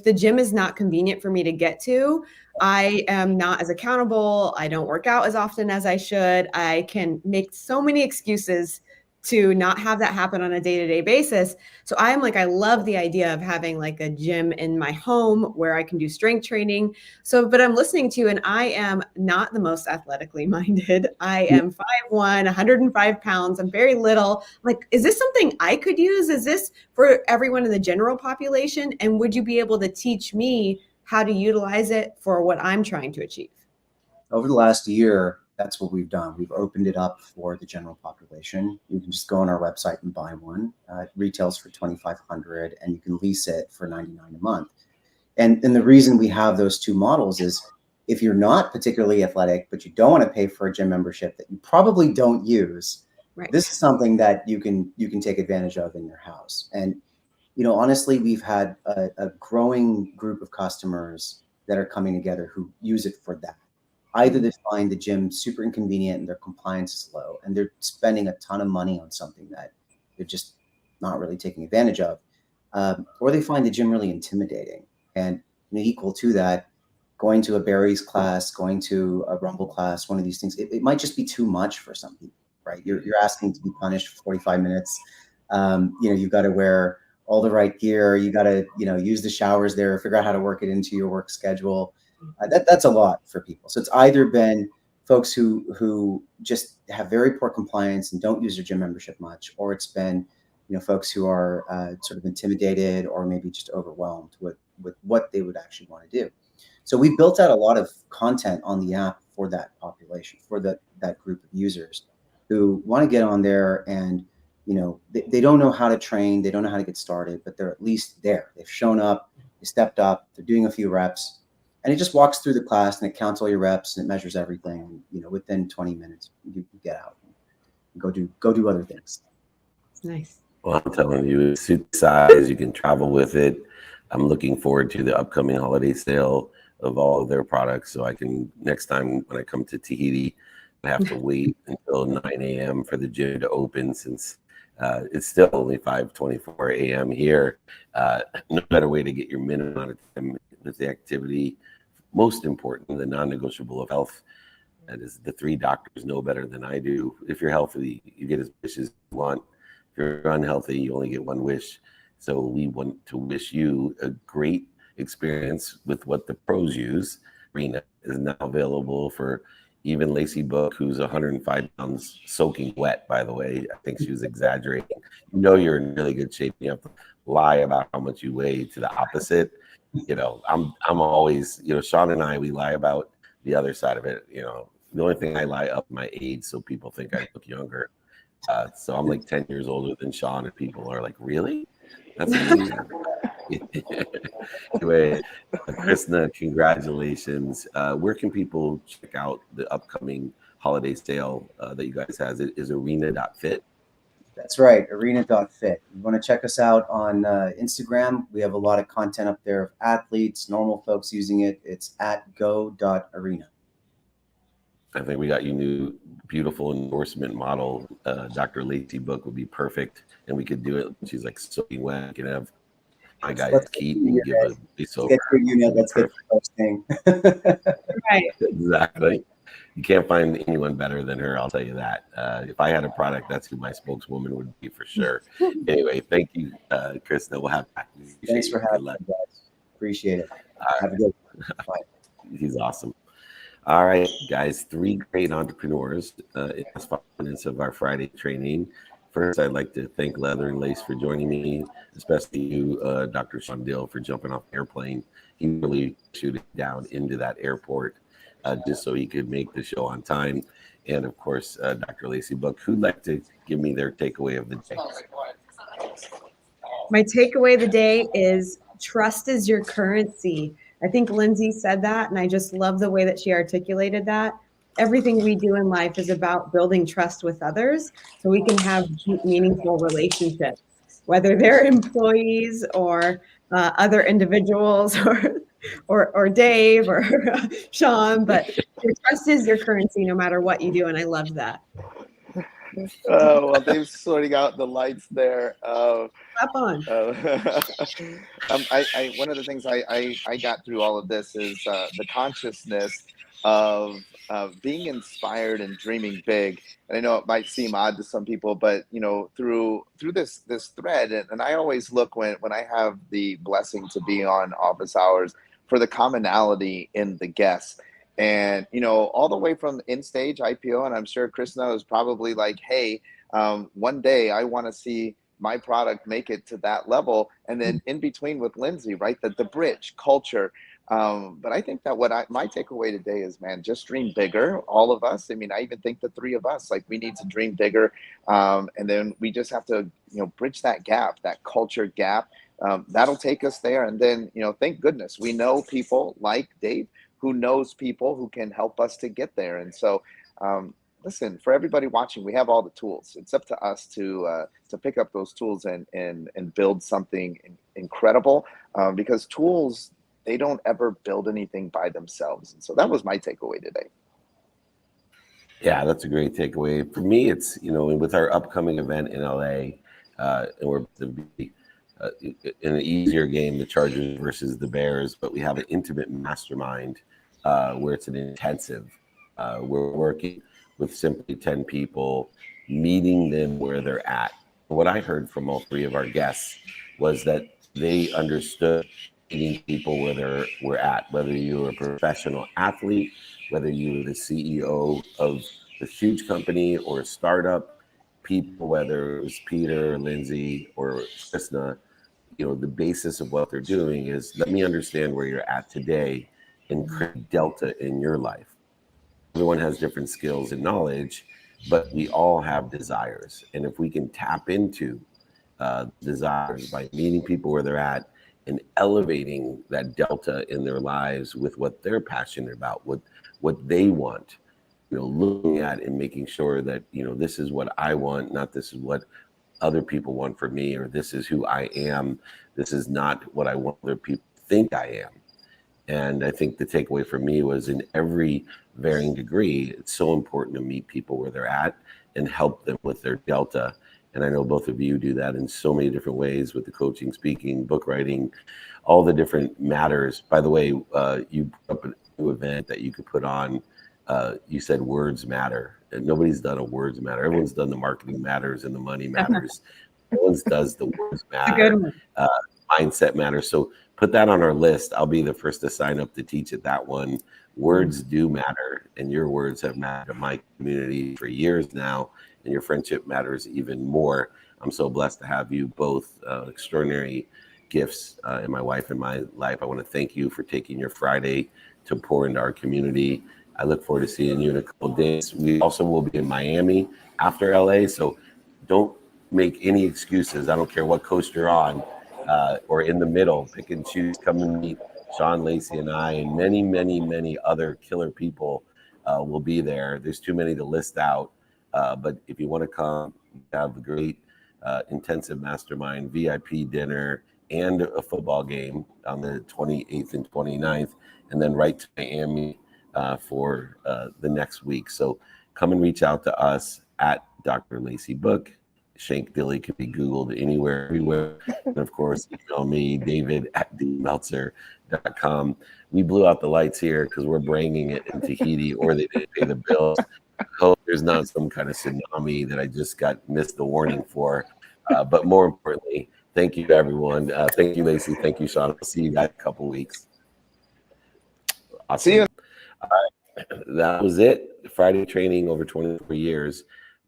the gym is not convenient for me to get to, I am not as accountable. I don't work out as often as I should. I can make so many excuses to not have that happen on a day-to-day basis. So I'm like, I love the idea of having like a gym in my home where I can do strength training. So, but I'm listening to you and I am not the most athletically minded. I am 5'1", 105 pounds. I'm very little. Like, is this something I could use? Is this for everyone in the general population? And would you be able to teach me how to utilize it for what I'm trying to achieve? Over the last year, that's what we've done. We've opened it up for the general population. You can just go on our website and buy one. It retails for $2,500, and you can lease it for $99 a month. And the reason we have those 2 models is if you're not particularly athletic, but you don't want to pay for a gym membership that you probably don't use, right, this is something that you can take advantage of in your house. And honestly, we've had a growing group of customers that are coming together who use it for that. Either they find the gym super inconvenient and their compliance is low and they're spending a ton of money on something that they're just not really taking advantage of, or they find the gym really intimidating. And equal to that, going to a Barry's class, going to a Rumble class, one of these things, it might just be too much for some people, right? You're asking to be punished for 45 minutes. You've got to wear all the right gear. You got to, use the showers there, figure out how to work it into your work schedule. That's a lot for people. So it's either been folks who just have very poor compliance and don't use their gym membership much, or it's been, folks who are sort of intimidated or maybe just overwhelmed with what they would actually want to do. So we've built out a lot of content on the app for that population, for that group of users who want to get on there and, they don't know how to train, they don't know how to get started, but they're at least there. They've shown up, they stepped up, they're doing a few reps. And it just walks through the class and it counts all your reps and it measures everything. Within 20 minutes, you get out and go do other things. Nice. Well, I'm telling you, it's suit size. You can travel with it. I'm looking forward to the upcoming holiday sale of all of their products. So I can, next time when I come to Tahiti, I have to wait until 9 a.m. for the gym to open, since It's still only 5:24 a.m. here. No better way to get your minimum amount of time with the activity. Most important, the non-negotiable of health. That is, the 3 doctors know better than I do. If you're healthy, you get as much as you want. If you're unhealthy, you only get 1 wish. So we want to wish you a great experience with what the pros use. Arena is now available for even Lacey Book, who's 105 pounds soaking wet, by the way. I think she was exaggerating. You know you're in really good shape. You have to lie about how much you weigh to the opposite. You know, I'm always, you know, Sean and I, we lie about the other side of it. You know, the only thing I lie up my age so people think I look younger. So I'm like 10 years older than Sean, and people are like, really? That's amazing. Anyway, Krishna, congratulations. Where can people check out the upcoming holiday sale that you guys has? It is arena.fit. That's right, arena.fit. You want to check us out on Instagram. We have a lot of content up there of athletes, normal folks using it. It's at go.arena. I think we got you new beautiful endorsement model. Dr. Lacey Book would be perfect, and we could do it. She's like soaking wet. We can have my guy Keaton give a voiceover. Get your unit. Let's get the first thing. Right. Exactly. You can't find anyone better than her, I'll tell you that. If I had a product, that's who my spokeswoman would be for sure. Anyway, thank you, Krishna. We'll have back. Thanks for having me, guys. Appreciate it. Have a good one. Bye. He's awesome. All right, guys, 3 great entrepreneurs in the 5 minutes of our Friday training. First, I'd like to thank Leather and Lace for joining me, especially you, Dr. Sean Dill, for jumping off the airplane. He really shooted down into that airport just so he could make the show on time. And of course, Dr. Lacey Book, who'd like to give me their takeaway of the day? My takeaway of the day is trust is your currency. I think Lindsay said that, and I just love the way that she articulated that. Everything we do in life is about building trust with others so we can have deep, meaningful relationships, whether they're employees or other individuals or Dave or Sean, but your trust is your currency no matter what you do, and I loved that. Oh, well, Dave's sorting out the lights there. Clap on. One of the things I got through all of this is the consciousness of being inspired and dreaming big. And I know it might seem odd to some people, but you know, through this thread, and I always look when I have the blessing to be on office hours for the commonality in the guests. And, you know, all the way from in stage IPO, and I'm sure Krishna was probably like, hey, one day I want to see my product make it to that level. And then in between with Lindsay, right, the bridge, culture. But I think that my takeaway today is, man, just dream bigger, all of us. I mean, I even think the 3 of us, like, we need to dream bigger. And then we just have to, you know, bridge that gap, that culture gap. That'll take us there. And then, you know, thank goodness we know people like Dave who knows people who can help us to get there. And so, listen, for everybody watching, we have all the tools. It's up to us to pick up those tools and build something incredible, because tools, they don't ever build anything by themselves. And so that was my takeaway today. Yeah, that's a great takeaway. For me, it's, you know, with our upcoming event in LA, and we're to be in an easier game, the Chargers versus the Bears, but we have an intimate mastermind where it's an intensive. We're working with simply 10 people, meeting them where they're at. What I heard from all 3 of our guests was that they understood meeting people where we're at, whether you're a professional athlete, whether you're the CEO of a huge company or a startup, people, whether it was Peter, Lindsay, or Krishna, you know, the basis of what they're doing is, let me understand where you're at today and create delta in your life. Everyone has different skills and knowledge, but we all have desires. And if we can tap into desires by meeting people where they're at and elevating that delta in their lives with what they're passionate about, what they want, you know, looking at and making sure that, you know, this is what I want, not this is what other people want for me, or this is who I am. This is not what I want other people to think I am. And I think the takeaway for me was, in every varying degree, it's so important to meet people where they're at and help them with their delta. And I know both of you do that in so many different ways with the coaching, speaking, book writing, all the different matters. By the way, you brought up a new event that you could put on. You said words matter. And nobody's done a words matter. Everyone's done the marketing matters and the money matters. No one's does the words matter. Mindset matters. So put that on our list. I'll be the first to sign up to teach it, that one. Words do matter, and your words have mattered to my community for years now, and your friendship matters even more. I'm so blessed to have you both, extraordinary gifts in my wife and my life. I want to thank you for taking your Friday to pour into our community. I look forward to seeing you in a couple of days. We also will be in Miami after LA, so don't make any excuses. I don't care what coast you're on, or in the middle. Pick and choose. Come and meet Sean, Lacey, and I, and many, many, many other killer people will be there. There's too many to list out, but if you want to come, have a great intensive mastermind, VIP dinner, and a football game on the 28th and 29th, and then right to Miami for the next week. So come and reach out to us at Dr. Lacey Book. Shank Dilly can be Googled anywhere, everywhere. And of course, email me, david@dmeltzer.com. We blew out the lights here because we're bringing it in Tahiti, or they didn't pay the bills. I hope there's not some kind of tsunami that I just missed the warning for. But more importantly, thank you, everyone. Thank you, Lacey. Thank you, Sean. I'll see you guys in a couple weeks. Awesome. See you. All right. That was it. Friday training over 24 years.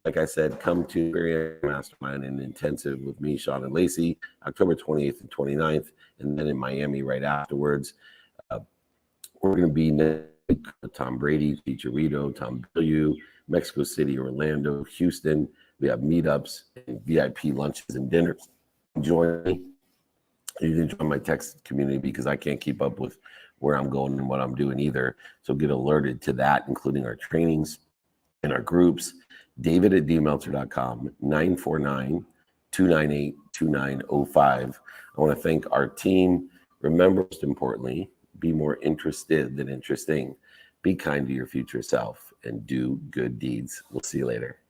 Like I said, come to Mastermind and Intensive with me, Sean, and Lacey, October 28th and 29th, and then in Miami right afterwards. We're going to be next week with Tom Brady, Chicharito, Tom Billieu, Mexico City, Orlando, Houston. We have meetups and VIP lunches and dinners. Join me. You can join my text community because I can't keep up with where I'm going and what I'm doing either. So get alerted to that, including our trainings and our groups. David@dmeltzer.com, 949-298-2905. I want to thank our team. Remember, most importantly, be more interested than interesting. Be kind to your future self and do good deeds. We'll see you later.